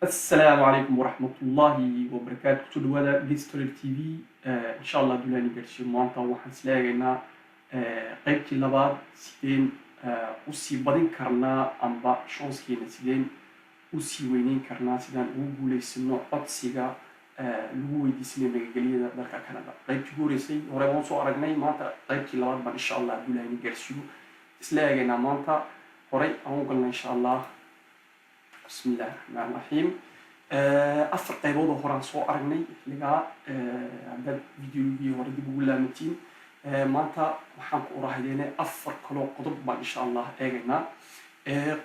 السلام عليكم ورحمة الله وبركاته كل هذا جيستوري تي في إن شاء الله دولاني قرشي مانتا وحن سلاقينا قيبتي لباد سيدين وسي بدين كرنا أمبا شانسكينا سيدين وسي وينين كرنا سيدان وقولي سنو قدسيغا لوي دي سيني ميغالية داركا كندا قيبتي قوري سي وريبون سو أرقناي مانتا قيبتي لباد بان إن شاء الله دولاني قرشيو سلاقينا مانتا وري أنقلنا إن شاء الله بسم الله الرحمن الرحيم أفر قيبود هوران سو أرغني لغا عدد فيديو وردي بقولا متين مانتا وحانك أراهدين أفر كلو قضب با إن شاء الله إيغينا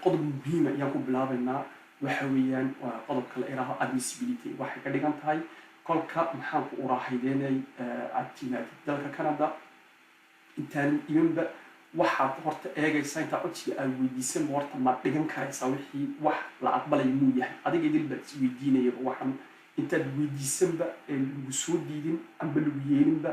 قضب مهمة يانكو بلابنا وحويا قضب كالإراها admissibility waxay ka dhigan tahay kolka maxaanku uraahaydeenay actimaad dalka Canada intaan imanba waxaad horta eegaysaa inta codsiga aad weydiisan horta ma dhigan karaysaa wixii wax la aqbalay muu yahay adiga idil baad isweydiinaya waxaan intaad weydiisanba lagu soo diidin amba lagu yeelinba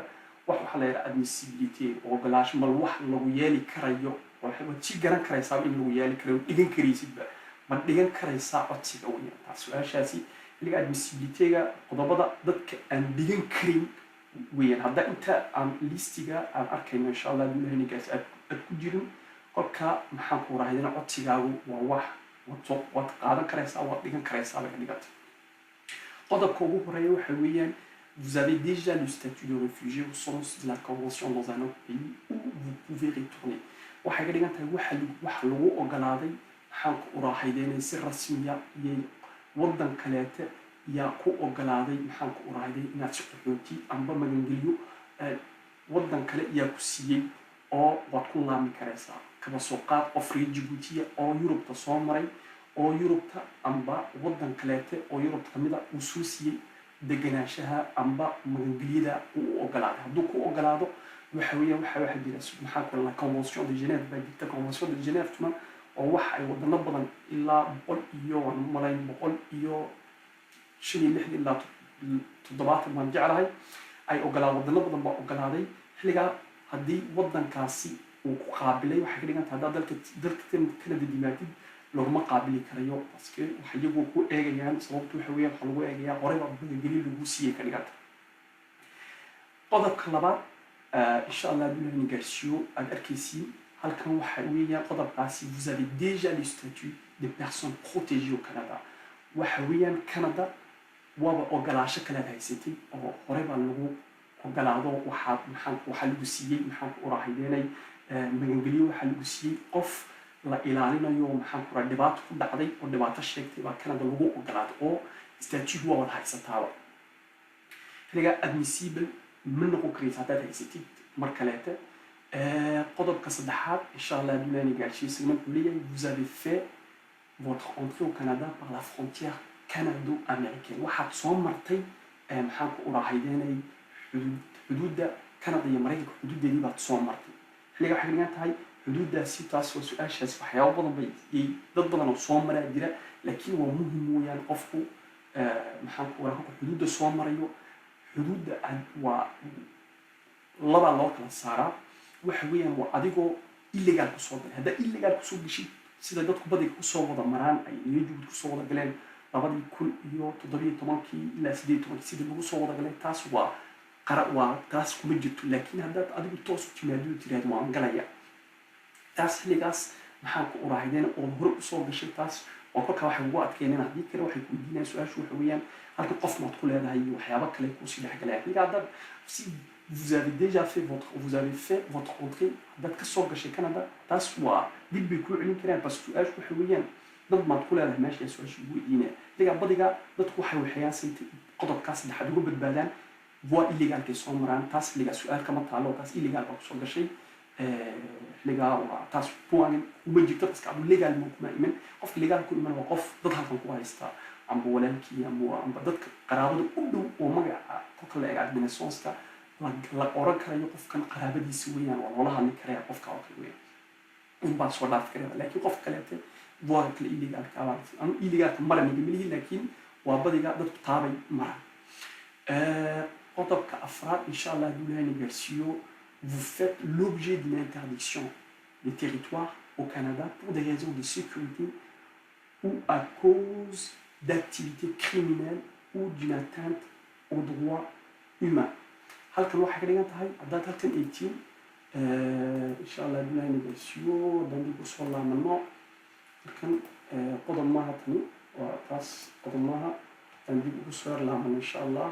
waxa la yiraahdaa admissibility ogolaansho mal wax lagu yeeli karayo waxaad si garan karaysaa in lagu yeeli karayo dhigan karaysidba ma dhigan karaysaa codsiga weeyaan taas su'aashaasi xilliga admissibility-ga qodobada dadka aan dhigan karin weeyaan hadda inta aan listiga aan arkayno insha Allah duulahaynigaas aad ku jirin qolka maxaan ku raahayna codsigaagu waa wax wad qaadan karaysaa wad dhigan karaysaa laga dhigata qodobka ugu horeeya waxa weeyaan vous avez déjà le statut de réfugié au sens de la convention dans un autre pays où vous pouvez retourner waxay ka dhigan tahay wax lagu ogolaaday maxaan ku raahayna si rasmi ah iyo wadan kaleete yaa ku ogolaaday maxaan ku raahayay inaad si qaxooti amba magangeliyo wadan kale yaa ku siiyay oo waad ku laami karaysaa kaba soo qaad qof reer Djibouti oo Yurubta soo maray oo Yurubta amba wadan kaleete oo Yurubta kamid ah uu soo siiyay deganaanshaha amba magangeliyada uu ogolaaday hadduu ku ogolaado waxa weeyaan waxa jira maxaa ku la convention de Genève baa jirta convention de Genève tuma oo wax ay wadano badan ilaa 100 iyo malayn 100 iyo 56 ilaa 70 man jeclahay ay ogolaado wadano badan baa ogolaaday xilliga haddii wadankaasi uu ku qaabilay waxay ka dhigan tahay dalka Canada dimaatid laguma qaabili karayo parce waxa iyagu ku eegayaan sababtu waxa weeyaan waxa lagu eegayaa qorayba badageli lagu siiyay ka dhiganta qodobka labaad insha Allah duulahayni gaarsiyo aad arkaysiin halkan waxa weeyaan qodobkaasi vous avez déjà le statut de personne protégée au Canada waxa weeyaan Canada waba ogolaasho kala haysatay oo qorayba lagu ogolaado waxa lagu siiyay maxaan ku raahayeenay magangeliyo waxa lagu siiyay qof la ilaalinayo maxaan ku raahday dhibaato ku dhacday oo dhibaato sheegtay baa Canada lagu ogolaado oo statute waa haysataa xiliga admissible min noqon karaysa haddaad haysatid mar kaleete qodobka saddexaad insha Allah duulani gaarsiisay markuu leeyahay vous avez fait votre entrée au Canada par la frontière canado-américaine waxaad soo martay maxaan ku raahayeenay xuduudda Canada iyo Mareykanka xuduudeedii baad soo martay xilliga waxay dhigan tahay xuduuddaasi taas oo su'aashaas waxyaabo badan bay dad badan oo soo maraa jira laakiin waa muhiim weeyaan qofku maxaan ku raahayay xuduudda soo marayo xuduudda waa laba loo kala saaraa waxa weeyaan waa adigoo illegal ku soo galay hadda illegal ku soo gashay sida dadku badiga ku soo wada maraan ay Djibouti ku soo wada galeen 2017 ilaa 18 sida lagu soo wada galay taas waa taas kuma jirto laakiin haddaad adigu toos u timaado tiraahdo waan galaya taas xilligaas maxaan ku uraahayeen oo hore u soo gashay taas oo kolka waxay ugu adkeynayaan haddii kale waxay ku weydiinayaan su'aashu waxa weeyaan halka qof maad ku leedahay waxyaabo kale ku sii dhexgalaya xilliga haddaad si vous avez déjà fait votre entrée haddaad ka soo gashay Canada taas waa dib bay ku celin karaan bas su'aashu waxa weeyaan dad maad ku leedahay meesha su'aashu ugu weydiinaya xilliga badiga dadku waxay waxyaasay qodobkaas saddexaad ugu badbaadaan waa illegal ka soo maraan taas liga su'aal kama taalo taas illegal baa soo gashay liga waa taas point uma jirto taas ka legal ma kuma iman qof legal ku iman waa qof dad halkan ku haysta amba walaalkii amba dadka qaraabada u dhow oo magaca qofka la eegay adminationska la oran karayo qofkan qaraabadiisa weeyaan waa loola hadli karaa qofka oo kale weeyaan in baa soo dhaaf karaa laakiin qof kaleete waa kale illegal ka aan illegal ka mara nigmilihi laakiin waa badiga dadku taabay mara qodobka afraad insha Allah duulahayni gaarsiyo vous faites l'objet d'une interdiction des territoires au Canada pour des raisons de sécurité ou à cause d'activité criminelle ou d'une atteinte aux droits humains. halkan waxay ka dhigan tahay haddaad halkan eegtiin insha allah bilahi nageysiyo haddaan dib usoo laamano halkan qodob maaha tani waa taas qodob maaha haddaan dib ugu soo laamano insha allah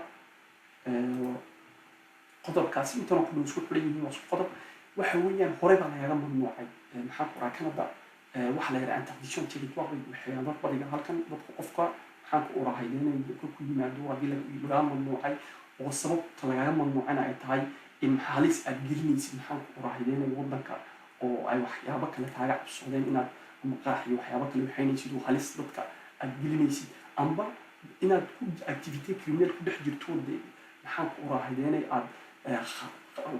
qodobkaasi intana ku dhow isku xidhan yihiin waa isku qodob waxa weeyaan hore baa lagaga mamnuucay maxaa ku raraa Canada waxa la yidhaha interdiction territoire waxay dad badiga halkan dadka qofka maxaa ku urahaydeen ku yimaado haddii laga mamnuucay oo sababta lagaga mamnuucana ay tahay in halis aad gelinaysid maxaa ku urahaydeen waddanka oo ay waxyaabo kale kaaga cabsoodeen inaad ama qaax iyo waxyaabo kale waxaynaysid oo halis dadka aad gelinaysid amba inaad ku activity criminal ku dhex jirto maxaa ku urahaydeen aad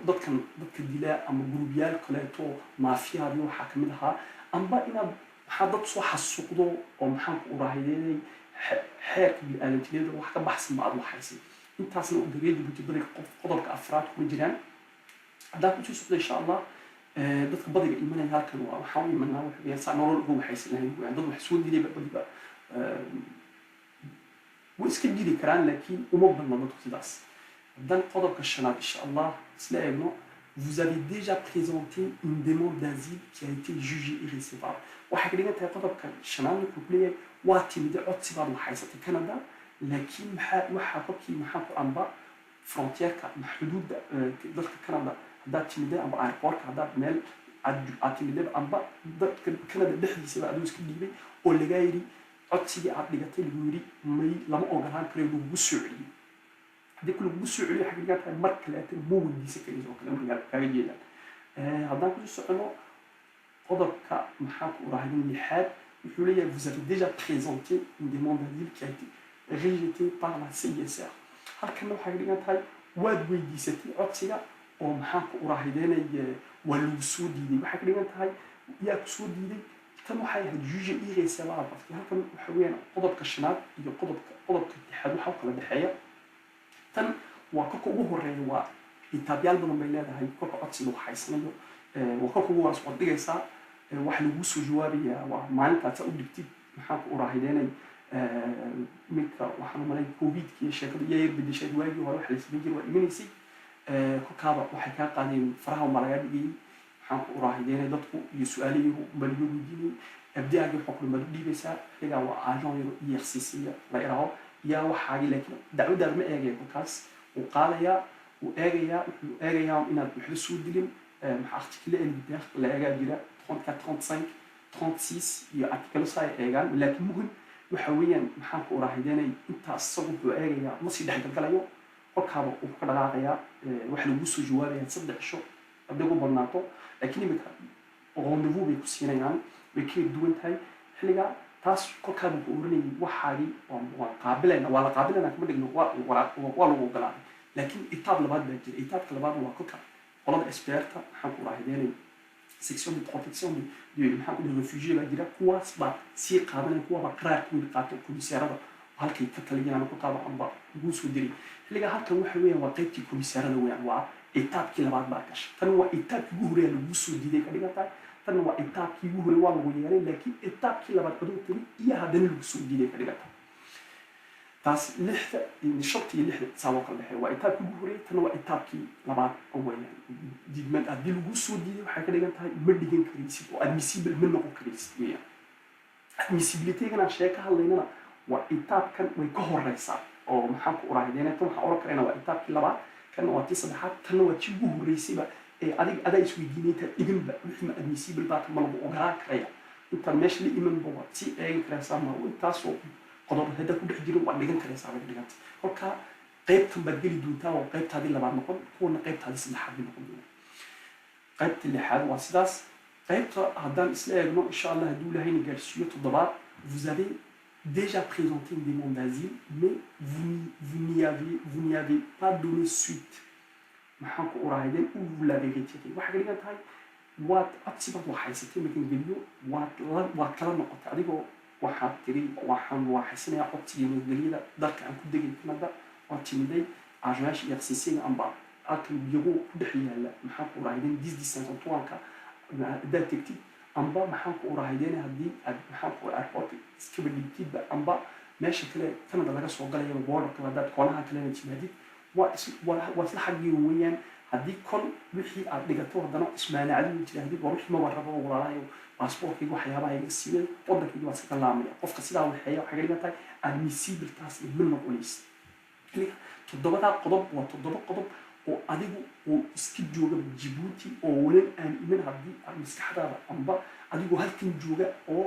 dadka dilaa ama gurubyaal kaleeto maafiyaadii waxaa ka mid ahaa amba inaad maxaa dad soo xasuuqdo oo maxaa ku urahaydeen xeerka bini'aadantinimada wax ka baxsan ba aad waxaysay intaasna u dagay Djibouti badiga qodobka afraad kuma jiraan haddaan kusii socdo insha allah dadka badiga imanaya halkan waa waxaa u imanaa waxay saa nolol ugu waxaysan lahayn dad wax soo dilay badiga way iska jiri karaan laakiin uma badna dadku sidaas haddaan qodobka shanaad insha allah isla eegno vous avez déjà présenté une demande d'asile qui a été jugée irrécevable waxay ka dhigan tahay qodobka shanaad wuxuu ku leeyahay waa timid codsi baad waxaysatay Canada laakiin waxaa qofkii maxaa ku amba frontierka xuduudda dalka Canada haddaad timidee amba airportka haddaad meel aad timidee amba dadka Canada dhexdiisaba aduu iska dhiibay oo lagaa yidhi codsigii aad dhigatay lagu yidhi may lama ogolaan karayo lagugu soo celiyey haddii lagugu soo celiyo waxay dhigan tahay mar kaleeta ma weydiisan karaysa oo kale markaa kaaga jeedaan haddaan kusii socono qodobka maxaa ku urahaydin lixaad wuxuu leeyahay vous avez déjà présenté une demande d'asile qui a été rejetée par la CISR halkan waxay dhigan tahay waad weydiisatay codsiga oo maxaa ku urahaydeenay waa lagu soo diiday waxay ka dhigan tahay yaa ku soo diiday tan waxay ahayd juge irrécevable halkan waxa weeyaan qodobka shanaad iyo qodobka lixaad waxa kala dhexeeya tan waa ka ugu horeeya waa itaabyaal badan bay leedahay kolka codsiga waxaysanayo waa kolka ugu horeys waad dhigaysaa wax lagu soo jawaabayaa waa maalintaas u dhigtid maxaa ku urahaydeenay minka waxaan u malay covid-kii sheekada iyo bedeshay waagii hore waxa la sameyn jiray waa imanaysay kolkaaba waxay kaa qaadeen faraha uma laga dhigayay maxaan ku urahaydeenay dadku iyo su-aalihii baliyo weydiinay abdiaagii wuxuu kula madu dhiibaysaa iyagaa waa agent yaro exercisiya la iraho yaa waxaagii laakiin dacwadaada ma eegaya kolkaas wuu qaadayaa wuu eegayaa inaad waxba soo dilin maxaa artikile elbiter la eegaa jira 34 35 36 iyo artikelo saa ay eegaan laakiin muhim waxa weeyaan maxaan ku urahaydeenay intaas isagu wuxuu eegayaa ma sii dhexgalgalayo kolkaaba uu ka dhaqaaqayaa waxa lagu soo jawaabayaa 3 cisho hadday ugu badnaato laakiin imika rendezvous bay ku siinayaan way kala duwan tahay xilligaa taas kolkaaba ku oranayay waxaagii waa qaabilayna waa la qaabilayna kuma dhigno waa lagu ogolaaday laakiin itaab labaad baa jira itaabka labaad waa kolka qolada experta maxaan ku urahaydeenay section de protection de maxaa ku dhahay réfugié baa jira kuwaas baa sii qaadanaya kuwaba qaraarkooda qaatay komisaarada halkay ka taliyaan ku qaaba amba ugu soo diray xilligaa halkan waxa weeyaan waa qaybtii komisaarada weeyaan waa itaabkii labaad baa gashay tan waa itaabkii ugu horeeya lagu soo diiday ka dhigan tahay tan waa itaabkii ugu horeeya waa lagu yeelay laakiin itaabkii labaad adoo tiri iyo haddana lagu soo diiday ka dhigan tahay taas lixda shantii lixda saabo kala dhexeeya waa itaabkii ugu horeeya tan waa itaabkii labaad oo weeyaan diidmad haddii lagu soo diiday waxay ka dhigan tahay ma dhigan karaysid oo admissible ma noqon karaysid weeyaan admissibilitygana sheeka hadlaynana waa itaabkan way ka horeysaa oo maxaan ku urahaydeen tan waxaan oran karayna waa itaabkii labaad kan waa tii saddexaad tanna waa tii ugu horeysayba adaa isweydiinayta dhiganba wixii ma admissible baa ma lagu ogolaan karaya intaan meesha la imanba waad sii eegi karaysaa ma intaasoo qodob hadda ku dhex jiro waad dhigan karaysaa bay dhiganta kolka qaybtan baad geli doontaa oo qaybtaadii labaad noqon kuwana qaybtaadii saddexaad bay noqon doonaa qaybta lixaad waa sidaas qaybta haddaan isla eegno insha allah hadduu ilaahayna gaarsiiyo toddobaad vous avez déjà présenté une demande d'asile mais vous n'y avez pas donné suite maxaan ku urahaydeen ou vous l'avez retiré waxay ka dhigan tahay waad codsibaad waxaysatay makan geliyo waad kala noqotay adigoo waxaad tiri waxaan waxaysanayaa codsigii nabadgelyada dalka aan ku degay Canada waa timiday agent exercisiga amba halkan biyagu ku dhex yaala maxaan ku urahaydeen 10 haddaad tegtid amba maxaan ku urahaydeen haddii aad maxaan ku airportka iskaba dhigtidba amba meesha kale Canada laga soo galayo borderka hadaad koonaha kalena timaadid waa isla xaggii weeyaan haddii kon wixii aad dhigato haddana ismaanacadii tirahdid waa wixii ma rabo walaalahayo baasaboorkayga waxyaabaha iga siiyay waddankayga waa iska laamaya qofka sidaa waxeeya waxay ka dhigan tahay admissible taas ma noqonaysa toddobadaa qodob waa toddoba qodob oo adigu oo iska jooga Djibouti oo walan aan iman haddii aad maskaxdaada amba adigu halkan jooga oo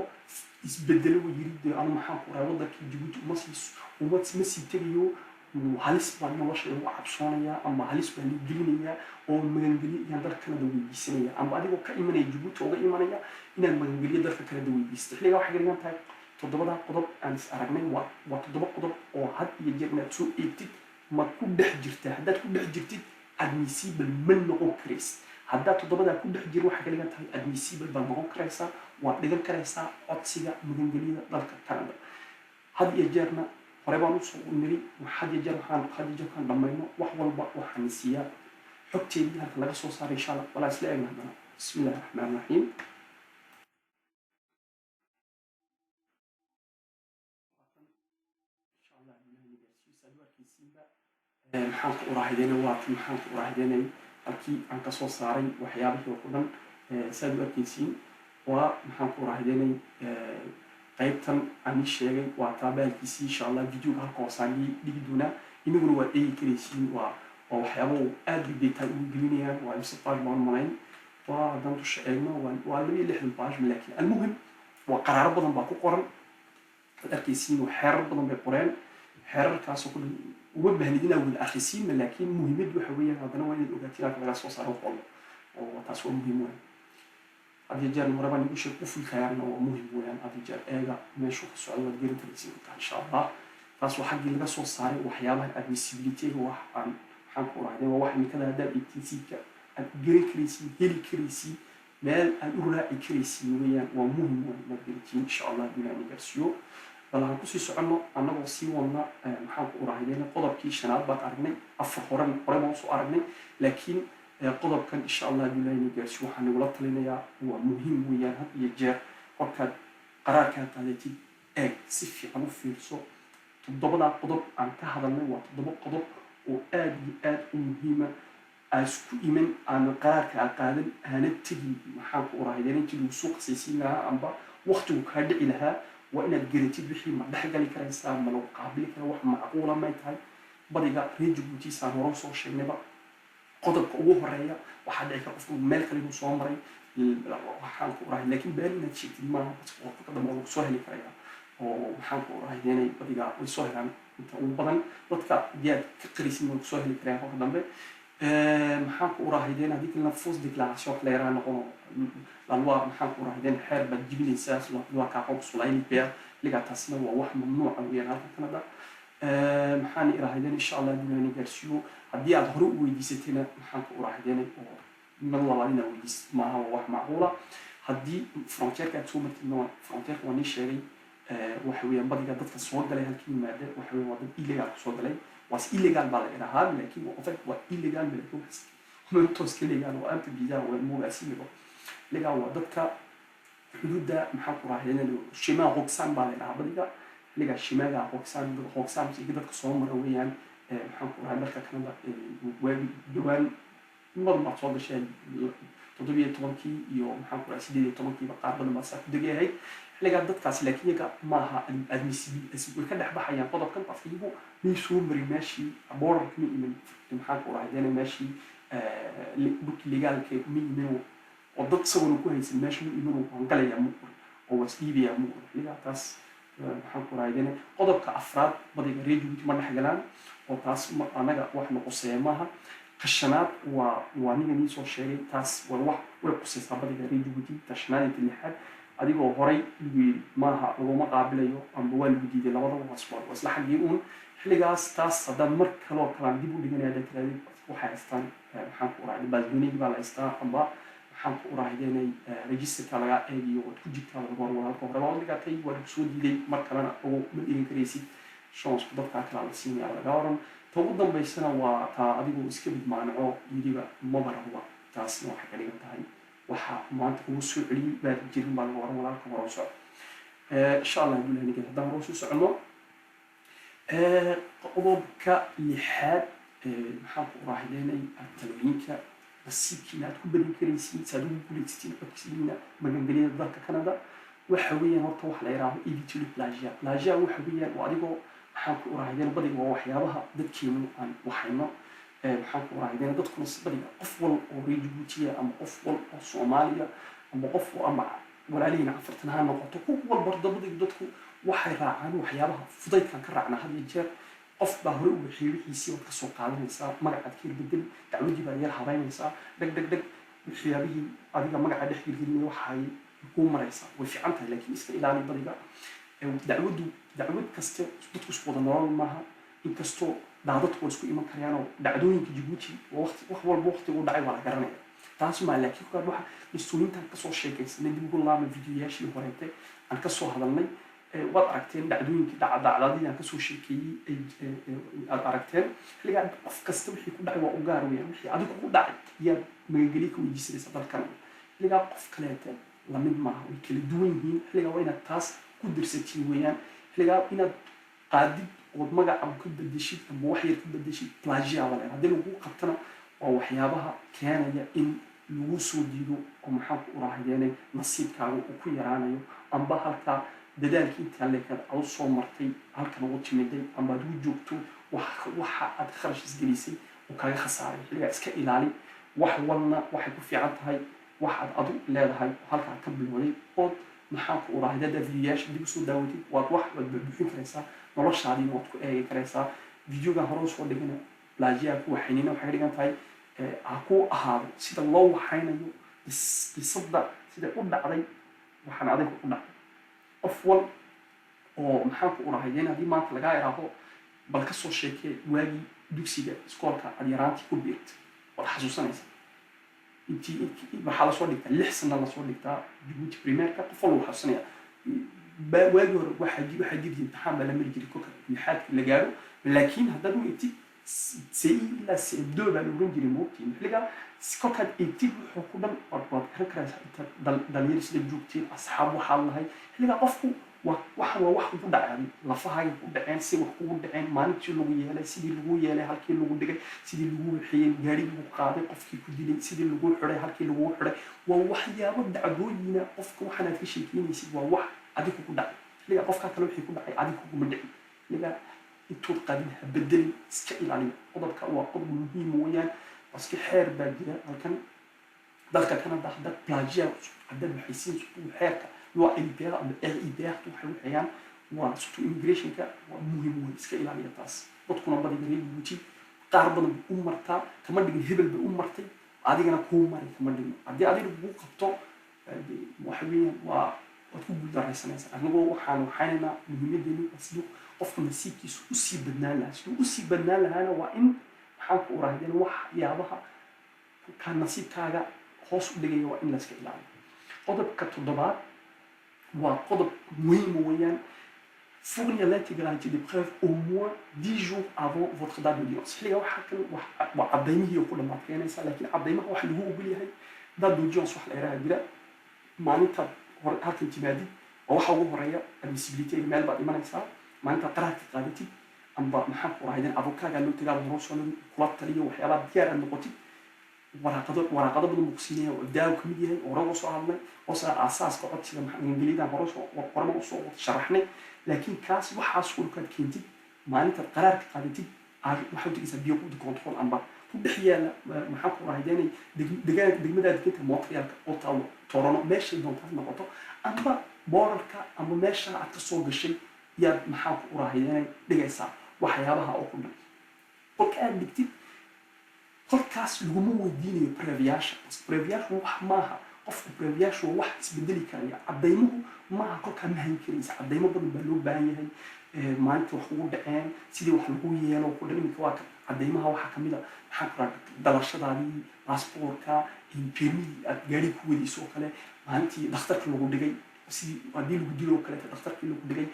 isbedelo yiri anu maxaan ku raay waddanka Djibouti uma sii tegayo halis baan nolosha ugu cabsoonaya ama halis baan gelinaya oo magangeliyo inaan dalka Canada weydiisanaya ama adigoo ka imanaya Djibouti uga imanaya inaan magangeliyo dalka Canada weydiisto xilligaa waxay dhigan tahay toddobadaa qodob aan is aragnay waa toddoba qodob oo had iyo jeer inaad soo eegtid ma ku dhex jirtaa haddaad ku dhex jirtid admissible ma noqon karaysid haddaad toddobadaa ku dhex jir waxay ka dhigan tahay admissible baa noqon karaysaa waad dhigan karaysaa codsiga magangeliyada dalka Canada had iyo jeerna hore baan usoo niri had iyo jeer waxaan dhammayno wax walba waxaan siiyaa xogteedii halka laga soo saaray insha allah walaa isla eegna haddana bismillahi raxmaani raxiim maxaan ku uraahideynay maxaan ku uraahideynay halkii aan ka soo saaray waxyaabihii oo dhan saad u arkaysiin waa maxaan ku uraahideynay qaybtan aan sheegay waa taabaalkiisii insha allah videoga halka hoosaan dhigi doonaa inaguna waa eegi karaysiin waa waxyaabo aad u detail ugu gelinayaan waa imse page baan malayn waa haddaan dusha eegno waa 62 page laakiin almuhim waa qaraaro badan baa ku qoran ad arkaysiin waa xeerar badan bay qoreen xeerarkaasoo ku uma baahnid inaad wada akhriisiin laakiin muhiimadu waxa weeyaan haddana waa inaad ogaatiin halka laga soo saaro qolo oo taas waa muhiim weyn hadii jeer maraba nigu sheeg u fulkayaarna waa muhiim weeyaan hadii jeer eega meeshu ka socdo waad gelin karaysiin insha allah taas waa xaggii laga soo saaray waxyaabaha admissibility wax aan maxaan ku raacday waa wax ninkada haddaad igtiisiinka aad gelin karaysiin heli karaysiin meel aad u raaci karaysiin weeyaan waa muhiim weyn inaad gelitiin insha allah inaan gaarsiiyo balaan kusii soconno annagoo sii wadna maxaan ku raacday qodobkii shanaad baad aragnay afar hore baan soo aragnay laakiin qodobkan insha allah inaan gaarsiiyo waxaan nagula talinayaa waa muhiim weeyaan had iyo jeer markaad qaraarka qaadatid eeg si fiican u fiirso toddobadaa qodob aan ka hadalnay waa toddoba qodob oo aad iyo aad u muhiima aasku iman aan qaraarka qaadan aanad tegin maxaan ku raacday intii lagu soo qasaysiin lahaa amba waqtigu kaa dhici lahaa waa inaad garatid wixii ma dhexgali karaysaa ma lagu qaabili kara wax macquula may tahay badiga reer Djibouti saan hore soo sheegnayba qodobka ugu horeeya waxaa dhici kara qofku meel kale inuu soo maray waxaan ku raacay laakiin been inaad sheegtid maaha qofka dhammaan lagu soo heli karaya oo maxaan ku raacay inay badiga way soo helaan inta ugu badan dadka diyaad ka qarisin way soo heli karayaan qofka dambe maxaan ku raacay hadii kalena fausse déclaration claire noqon lalwa maxaan ku raacay xeer bad jibinaysa waa ka qof sulayn beer liga taasna waa wax mamnuuc ah weeyaan halka Canada maxaan iraahday insha allah inaan gaarsiiyo haddii aad hore u weydiisatayna maxaan ku raacay oo mar labaad inaad weydiisid maaha wax macquula haddii frontier-ka aad soo martid frontier-ka waa nii sheegay waxa weeyaan badiga dadka soo galay halkii yimaada waxa weeyaan waa dad illegal soo galay waa illegal baa la yidhahaa laakiin waa illegal laakiin toos ka leeyahan waa anta bidaa waa mugaasiibo legal waa dadka xuduudda maxaan ku raacay shimaa hoogsan baa la yidhahaa badiga liga shimaga hoogsan si dadka soo mara weeyaan maxaan ku raacay dalka Canada waagi dhawaan ma soo gashay 17 iyo maxaan ku raacay 18 qaar badan baa saa ku degayahay xilligaa dadkaas laakiin iyaga maaha admissible way ka dhex baxayaan qodobkan qofkiibu mii soo mari meeshii borderka mi iman maxaan ku raacay meeshii dhulkii legaalka mi iman oo dad isagoo ku haysan meesha mi iman oo galaya mu oo wasdiibiya mu xilligaa taas maxaan ku raacay qodobka afraad badiga reer Djibouti ma dhex galaan oo taas anaga wax noqosay maaha qashanaad waa ninga soo sheegay taas waa wax way qosaysaa badiga reer Djibouti tashanaad inta lixaad adigoo horay maaha laguma qaabilayo amba waa lagu diiday labadaba waa isla xaggii uun xilligaas taas haddaan mar kaloo kalaan dib u dhiganaya dadkalaadi waxay haystaan maxaan ku raacday baasdoonigii baa la haystaa amba maxaan ku raacday inay registerka lagaa eegiyo waad ku jirtaa laga hor walaalka hore waa dhigatay waa lagu soo diiday mar kalena ugu ma dhigan karaysid chance dadkaa kala la siinaya laga oran ta ugu dambaysana waa taa adigoo iska bidmaanaco yiriba maba rahuba taasna waxay ka dhigan tahay waxa maanta ugu soo celiyay baad jirin baa laga oran walaalka hore soo insha allah bilaaniga haddaan hore soo socono qodobka lixaad maxaan ku raaxaynay talooyinka nasiibkiina aad ku badin karaysiin saad ugu guulaysatiin codsiina magangeliyada dalka Canada waxa weeyaan horta wax la yiraahdo evituli plagia waxa weeyaan waa adigoo maxaan ku raaxaynay badiga waa waxyaabaha dadkeenu aan waxayno maxaan ku raaxaynay dadkuna si badiga qof wal oo reer Djibouti ama qof wal oo Soomaaliya ama qof ama walaalina afartan ha noqoto ku walba badiga dadku waxay raacaan waxyaabaha fudaydkan ka raacna had iyo jeer qof baa hore uga xiirihiisii oo ka soo qaadanaysa magacaad ka bedel dacwadii baa yar habaynaysa dhag waxyaabihii adiga magaca dhex gelin waxay ku maraysaa way fiican tahay laakiin iska ilaali badiga dacwad kasta dadku isku wada nolol maaha inkastoo dadku isku iman karayaan oo dhacdooyinka Djibouti wax walba waqtigu dhacay waa la garanaya taas ma laakiin waxa mas'uuliyiinta ka soo sheekaysanay dib ugu laama fiidiyoyaashii horeeyay aan ka soo hadalnay waad aragteen dhacdooyinkii dhacdadii aan ka soo sheekeeyay aad aragteen xilliga qof kasta wixii ku dhacay waa u gaar weeyaan wixii adigu ku dhacay yaa magangeli ka weydiisaysa dalkan xilliga qof kaleete la mid maaha way kala duwan yihiin xilliga waa inaad taas ku dirsatiin weeyaan xilliga inaad qaadid oo magaca ku bedeshid ama wax yar ku bedeshid plagia wala hadii lagu qabtana waa waxyaabaha keenaya in lagu soo diido oo maxaa ku raaxaynay nasiibkaaga uu ku yaraanayo amba halka dadaalkii inta leeyahay aad soo martay halkan ugu timiday ama aad u joogto waxa aad kharash isgelisay oo kaaga khasaaray xilliga iska ilaali wax walna waxay ku fiican tahay waxaad adu leedahay halka ka bilowday oo maxaa ku raaxaynay dadiyaash dib soo daawatay waad wax wad bixin karaysaa noloshaadii waad ku eegi karaysaa videoga hore soo dhigana plagia ku waxaynina waxay dhigan tahay aku ahaado sida loo waxaynayo qisada sida u dhacday waxaan adiga u dhacay afwal oo maxaa ku raaxaynay hadii maanta laga yiraahdo bal ka soo sheekay waagi dugsiga iskoolka aad yaraantii ku biirtay wala xasuusanaysa intii waxa la soo dhigtay 6 sano la soo dhigtaa Djibouti primaire-ka qof walba xasuusanaya waagi hore waxa jiri imtixaan la mari jiray kolka lixaadka la gaaro laakiin haddana intii لا سيدو بالورين جري موتي محلقة سكوكاد إنتي حكودا أربعة هكذا دليل سيد جوكتين أصحاب وحال هاي محلقة قفكو واحد ودا يعني لفهاي ودا عن سي ودا عن ما نتشي لغوية لا سيد لغوية لا هالكي لغو دقي سيد لغو الحين جاري مقاضي قفكي كدين سيد لغو حري هالكي لغو حري وواحد يا ود عدوينا قفكو وحنا في شيء كيني سيد وواحد عادي كودا محلقة قفكا كلو حي كودا عادي كودا مدعي محلقة intood qaadinha bedeli iska ilaaliya qodobka waa qodob muhiim weeyaan baski xeer baa jira halkan dalka Canada hadda plagia hadda waxaysiin xeerka loo IPR ama IPR waxay waxayaan waa sutu immigration-ka waa muhiim weey iska ilaaliya taas dadkuna badiga reer Djibouti qaar badan u martaa kama dhigin hebel ba u martay adigana ku maray kama dhigin hadii adiga ugu qabto waxa weeyaan waa ku guuldaraysanaysa anagoo waxaanayna muhiimadeenu aslu qofka nasiibkiisu u sii badnaan lahaa siduu u sii badnaan lahaana waa in maxaa ku raaxayn wax yaabaha ka nasiibkaaga hoos u dhigaya waa in la iska ilaaliyo qodobka toddobaad waa qodob muhiim weeyaan fournir l'intégralité des preuves au moins 10 jours avant votre date d'audience xiliga waxa kan wax cadaymihi ku dhamaadkeenaysa laakiin cadaymaha waxa lagu ogol yahay date d'audience wax la yiraahdo jira maalinta halkan timaadi oo waxa ugu horeeya admissibility meel baad imanaysaa maalinta qaraarka qaadatid amba maxaa ku raaxayn avocado loo tagaa horosoo kula taliyo waxyaalaha diyaar ah noqotid waraaqado badan ku siinaya oo daaw ka mid yahay oo rago soo hadlay oo asaaska codsiga maxaa ingiliida horosoo qormo u soo sharaxnay laakiin kaas waxaas ku ka keentid maalinta qaraarka qaadatid waxa uu tigisa biyo ku control amba ku dhixiyana maxaa ku raaxayn degmada degmada Montreal oo taalo Toronto meesha doonta noqoto amba boorarka amba meesha aad ka soo gashay يا محاك وراهيان دقيسا وحيابها أو كنا قل كان دكتير قل كاس الجمو الديني بريفياش بس بريفياش وح ماها قف بريفياش وح تبدلي كان عديمه ما قل كان مهين كريس عديمه بدو بلو باين ما أنت وحقول دعان سيدي وحلقوية لو كل من كواك عديمها وحكمله حقرا دلاشة داري باسبور كا إمبيرمي أتجاري كودي سوكله ما أنت دختر كله دقي سيدي ودي له ديلو كله دختر كله دقي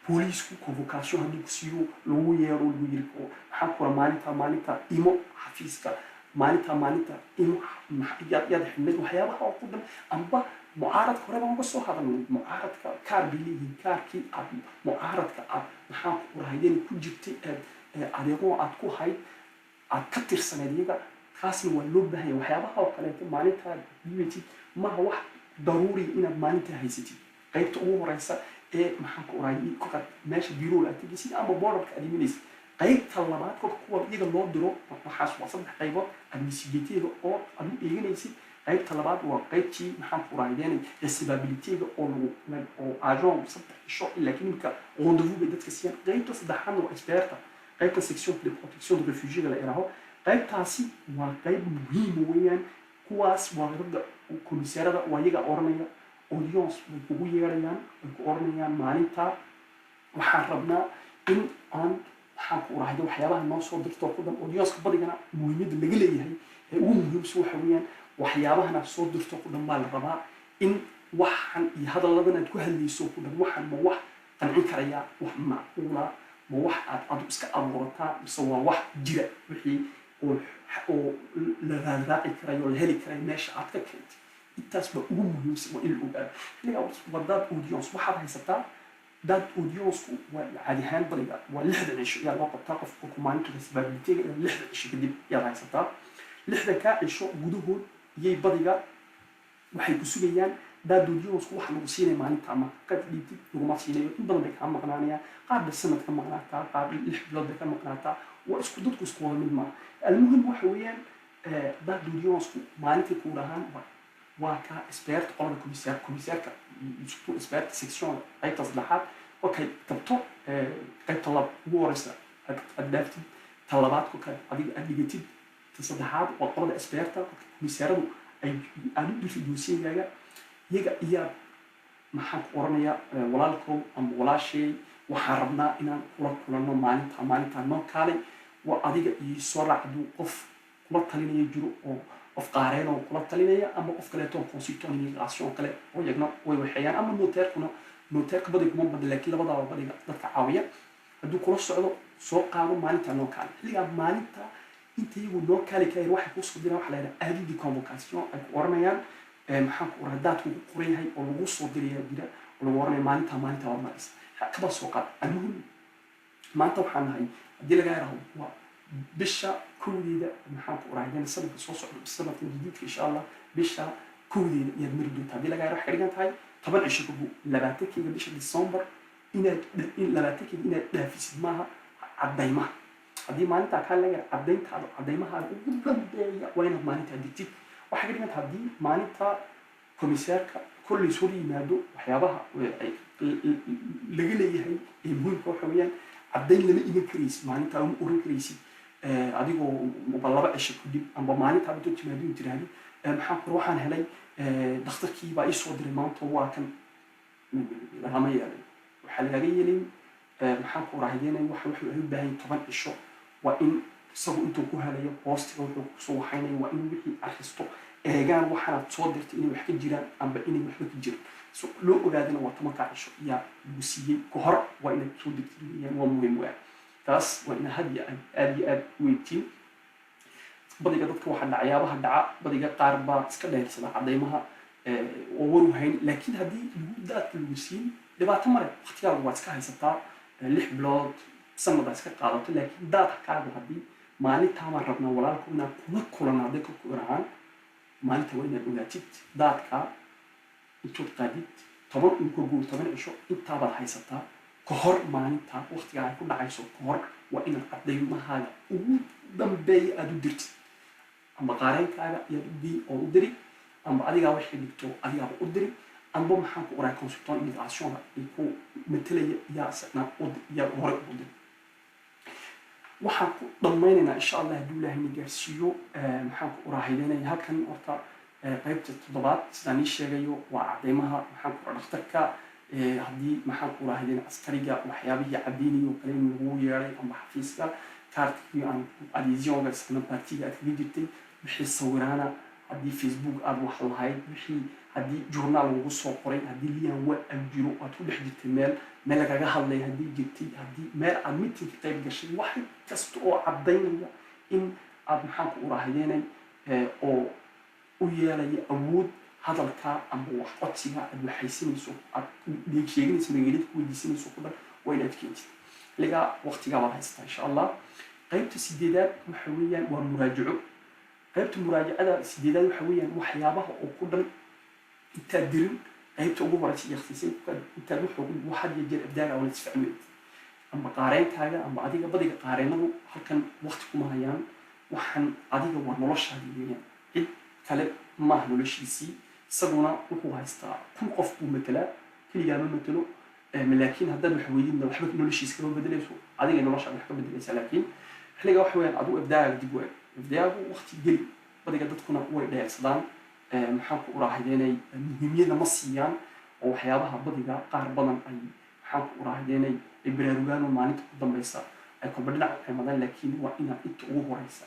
بوليس كونفوكاسيون هذيك سيو لو يرو يلكو حقرا مالتا إيمو حفيزك مالتا إيمو يد حمد وحيابها أقدم أما mucaaradka hore baan uga soo hadalnay mucaaradka kaar bay leeyihiin kaarkii aad mucaaradka aad maxaan ku rahaydeen ku jirtay adeegoo aad ku hayd aad ka tirsaneed iyaga kaasna waa loo baahanya waxyaabaha oo kaleeto maalintaa dhiibatid maaha wax daruuriya inaad maalintaa haysatid qaybta ugu horeysa ee maxaan ku rahay kolkaad meesha birool aad tegaysid ama borderka aad imanaysid qaybta labaad kolka kuwa iyaga loo diro waxaas waa 3 qaybood administrative oo aad u eeganaysid qaybta labaad waa qaybtii maxaan ku rahaydeen responsibility-ga oo agent 3 isho ilaa kimika rendezvous bay dadka siiyaan qaybta saddexaadna waa experta qaybta section de protection de réfugiés la yiraahdo qaybtaasi waa qayb muhiim weeyaan kuwaas waa ragga komisarada waa iyaga oranaya audience way kugu yeerayaan way ku oranayaan maalinta waxaan rabnaa in aan waxaan ku raahdo waxyaabaha noo soo dirto ku dan audience-ka badigana muhiimada laga leeyahay ee ugu muhiimsan waxa weeyaan waxyaabahana soo dirto ku dhan baa la rabaa in waxan iyo hadalladan aad ku hadlayso ku dhan waxan ma wax qancin karaya wax macquula ma wax aad iska abuurataa mise waa wax jira wixii oo la raaci karayo la heli karayo meesha aad ka keentay intaas ba ugu muhiimsan waa in la ogaado xilligaa wadaad audience waxaad haysataa dad audience waa caadi ahaan badiga waa 6 cisho yaa loo qabtaa qofka kumaaninta responsibility-ga 6 cisho kadib yaad haysataa 6 cisho gudahood iyay badiga waxay ku sugayaan dad audience wax lagu siinay maalinta ama ka dhigtid laguma siinayo in badan bay ka maqnaanayaan qaar sanad ka maqnaataa qaar 6 bilood ka maqnaataa waa isku dadku isku wada mid ma almuhim waxa weeyaan dad audience maalinta ku rahan waa ka expert qolada komisarka isku expert section ay taslaxaad okay tabto qaybta lab ugu horeysa addaftid talabaad ku ka adiga adigatid saddexaad waa qolada experta komisaradu ay aanu bilfiduusiyayga iyaga iyo maxaan ku oranayaa walaalkow ama walaashay waxaan rabnaa inaan kula kulanno maalinta noo kaalay waa adiga iyo soo raacdu qof kula talinaya jiro oo qof qaareen oo kula talinaya ama qof kale oo consultant immigration kale oo yagna way waxayaan ama noteerka badiga kuma badal laakiin labadaba badiga dadka caawiya hadduu kula socdo soo qaado maalinta noo kaalay xilligaa maalinta inta iyagu noo kaali kayr waxay ku soo diraan waxa la yiraahdaa avis de convocation ay ku oranayaan maxaan ku raadaadku ku qoran yahay oo lagu soo dirayaa jira oo lagu oranayo maalinta waa maalis kaba soo qaad almuhim maanta waxaan nahay haddii laga yaraahdo waa bisha kowdeeda maxaan ku raadin sanadka soo socda sanadka jadiidka insha Allah bisha kowdeeda iyo mari doonta haddii laga yaraahdo xirigan tahay 10 cisho ku 20 bisha December inaad 20 inaad dhaafisid maaha cadaymaha haddii maalinta ka laga cadaymaha ugu dambeeya waa inaad maalinta digtid waxa ka dhigan haddii maalinta komisarka kulli soo yimaado waxyaabaha laga leeyahay ee muhiimka waxa weeyaan cadayn lama iman karaysid maalinta uma oran karaysid adigoo laba cisho kadib amba maalinta aad timaado tiraahdo maxaan ku waxaan helay dhakhtarkii baa ii soo diray maanta waa kan lama yeelay waxa laga yeelay maxaan ku raahayeen waxa u baahan 10 cisho waa in isagu intuu ku helayo postiga wuxuu ku soo waxaynay waa in wixii akhristo eegaan waxaad soo dirtay inay wax ka jiraan amba inay waxba ka jirin so loo ogaadana waa 10 cisho yaa lagu siiyey ka hor waa inaad soo dirtay waa muhiim waa taas waa in hadiya aad weeytiin badiga dadka waxa dhacayaabaha dhaca badiga qaar baa iska dheersada cadaymaha oo waru hayn laakiin hadii daadka lagu siin dhibaato male waqtiga waa iska haysataa 6 bilood sanada iska qaadato laakiin daadka kaaga hadii maalinta ma rabna walaalku inaad kula kulanaado ka kuuraan maalinta waa inaad ogaatid daadka intuu qaadid 10 cisho inta baad haysataa ka hor maalinta waqtiga ay ku dhacayso ka hor waa inaad cadaymaha ugu dambeeya aad u dirtid ama qaareenkaaga iyo u diri ama adiga wax xigto adiga u diri amba maxaan ku oraa consultant immigration ay ku metelaya yaa asna ya hore u diri waxaan ku dhammaynaynaa insha Allah haddii Ilaahay na gaarsiiyo maxaan ku oraahaynaa halkan horta qaybta 7 sidaan sheegayo waa cadaymaha maxaan ku dhakhtarka haddii maxaan ku oraahaynaa askariga waxyaabihi cadeynayo kale in lagu yeeray ama xafiiska kaartkii aan adhesion-ga isna partiga aad ka jirtay wixii sawiraana haddii Facebook aad wax lahayd wixii haddii journal lagu soo qoray haddii liyan waa jiro aad ku dhex jirtay meel lagaga hadlay haddii jirtay haddii meel aad meeting qayb gashay wax kasta oo cadaynaya in aad maxaan ku oraahaynaa oo u yeelaya awood hadalka ama wax codsiga aad waxaysinayso aad sheeganayso magaalada ku weydiisanayso ku dhan waa inaad keentid xilligaa waqtigaa baad haystaa insha allah qaybta sideedaad waxa weeyaan waa muraajaco qaybta muraajacada sideedaad waxa weeyaan waxyaabaha oo ku dhan intaad dirin qaybta ugu horeysa yakhsiisay intaad waxaad jeer abdaaga wala isfahmay ama qaareenkaaga ama adiga badiga qaareenadu halkan waqti kuma hayaan waxaan adiga waa noloshaadii weeyaan cid kale maaha noloshiisii isaguna wuxuu haystaa kun qof buu matalaa keligaa ma matalo laakiin haddaad wax weydiin waxba noloshiisa kama bedelayso adiga noloshaada wax ka bedelaysa laakiin xilliga wax weeyaan adigu abdaaga dib weeg abdaagu waqti geli badiga dadkuna way dheersadaan maxaan ku uraahideynay muhiimiyada ma siiyaan oo waxyaabaha badiga qaar badan ay maxaan ku uraahideynay ay baraarugaan oo maalinta ku dambaysa ay kolba dhinac u qiimadaan laakiin waa inaad inta ugu horeysa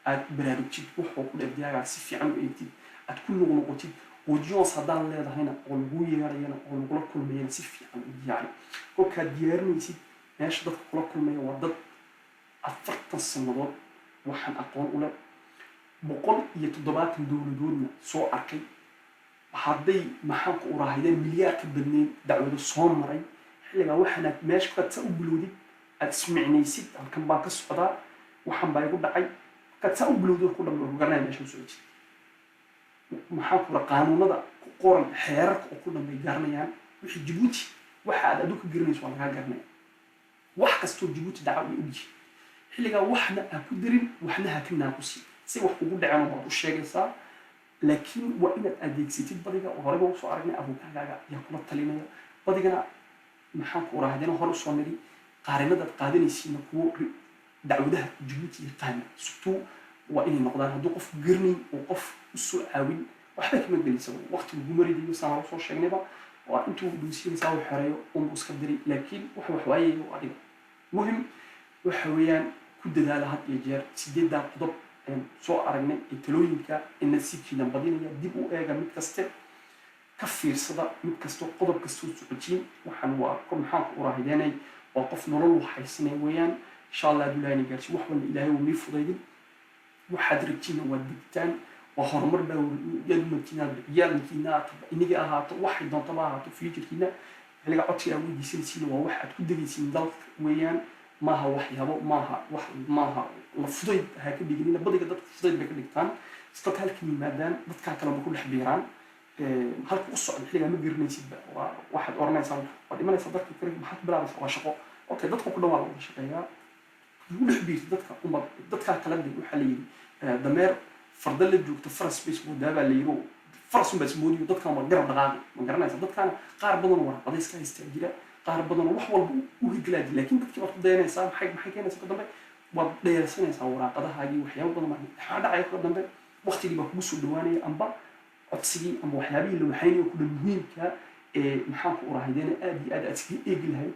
aad baraarugtid wuxuu ku abdaagaa si fiican u eegtid aad ku noqnoqotid audience haddaan leedahayna oo lagu yeerayana oo lagula kulmayana si fiican u diyaari kolkaad diyaarinaysid meesha dadka kula kulmaya waa dad 40 sannadood waxaan aqoon u leh 170 dowladoodna soo arkay hadday maxaan ku uraahideen milyaar ka badnayn dacwado soo maray xilligaa waxaanaad meesha kaad saa u bilowdid aad ismicnaysid halkan baa ka socdaa waxaan baa igu dhacay kaad saa u bilowdid ku dhambe garanaya meesha u socotid maxaan ku qaanuunada ku qoran xeerarka oo ku dhambe garanayaan wixii Djibouti waxa aad adigu ka garanayso waa laga garanaya wax kastoo Djibouti dhaca way ogyihiin xilligaa waxna aan ku darin waxna ha ka naaqusi si wax ugu dhacaan oo u sheegaysaa laakiin waa inaad adeegsatid badiga oo horeba u soo aragnay abuukaaga ayaa kula talinaya badigana maxaan ku uraahdeena hore usoo niri qaarinadaad qaadanaysiina kuwo dacwadaha Djibouti yaqaana surtout waa inay noqdaan hadduu qof garnayn oo qof u soo caawin waxba kama gelaysa waqti ugu maridayo saan soo sheegnayba waa intuu dhuusiinaysaa u xereeyo unbu iska diri laakiin wax waayayo adiga muhim waxa weeyaan ku dadaala had iyo jeer sideedaa qodob soo aragnay talooyinka in nasiibkiina badinaya dib u eega mid kaste ka fiirsada mid kasto qodob kasto socodsiin waxaan waa maxaan ku uraahideynay waa qof nolol waxaysanay weeyaan insha Allah duulaani gaarsi wax walba ilaahay uu mii fudaydin waxaad rabtiin waa digtaan waa horumar baa yadmatiina yaalkiina iniga ahaato waxay doonto ma ahaato future-kiina xilliga codsiga ugu diisanaysiin waa wax aad ku dagaysiin dalka weeyaan maaha waxyaabo maaha la fudayd ha ka dhigin badiga dadku fudayd bay ka dhigtaan iska halkii yimaadaan dadka kale ma ku dhex biiraan halka u socdo xilliga ma garanaysid waxaad oranaysaa waa dhimanaysaa dadka kale maxaad bilaabaysaa waa shaqo okay dadku ku dhawaad wada shaqeeyaa ugu dhex biirtid dadka kale waxa la yiri dameer farda la joogto faras base wadaaba la yiro faras bas moodiyo dadka ma garab dhaqaaqay ma garanaysaa dadkana qaar badan waa qadayska istaajira qaar badan wax walba u higlaadi laakiin dadkii waad ku dayanaysaa maxay keenaysaa ka dambe waad dheersanaysaa waraaqadahaagii waxyaabo badan maxaa dhacaya ka dambe waqtigii baa kugu soo dhawaanaya amba codsigii ama waxyaabihii la waxaynayo ku dhan muhiimka maxaan ku uraahideen aad iyo aad iskaga eegi lahayd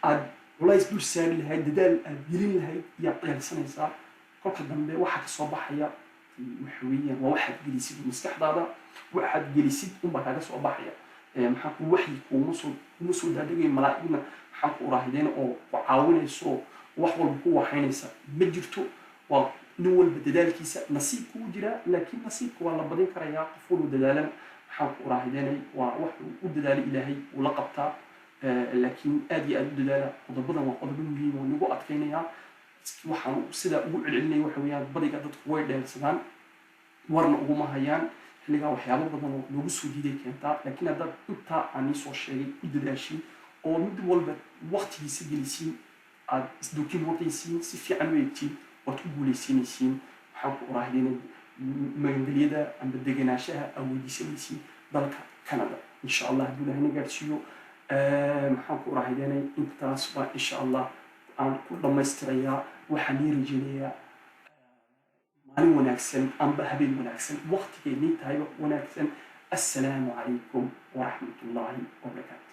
aad culays dul saari lahayd dadaal aad gelin lahayd iyaad dheersanaysaa kolka dambe waxa ka soo baxaya waxa weeyaan waa waxaad gelisid maskaxdaada waxaad gelisid unbaa kaaga soo baxaya maxaa ku waxyi kuma soo daadagay malaa'igna maxaan ku uraahideen oo ku caawinayso wax walba ku waxaynaysa ma jirto waa nin walba dadaalkiisa nasiibku u jira laakiin nasiibku waa la badin karayaa qof walba dadaalana maxaan ku uraahideen waa wax u dadaala ilaahay uu la qabtaa laakiin aad iyo aad u dadaala qodobadan waa qodobo muhiim oo nagu adkaynayaa waxaan sida ugu celcelinaya waxa weeyaan badiga dadku way dheelsadaan warna uguma hayaan xilligaa waxyaabo badan oo loogu soo diiday keentaa laakiin haddaad intaa aan soo sheegay u dadaashin oo mid walba waqtigiisa gelisiin aad isdocumentaysiin si fiican u eegtiin waad ku guulaysiinaysiin waxaan ku uraahideen magangelyada amba deganaanshaha aad weydiisanaysiin dalka Canada insha Allah hadduu ilaahayna gaarsiiyo maxaan ku uraahideen intaas baa insha Allah aan ku dhamaystirayaa waxaan rajeynayaa maalin wanaagsan amba habeen wanaagsan waqtigeennii tahay wanaagsan assalaamu calaykum waraxmatullaahi wabarakaatu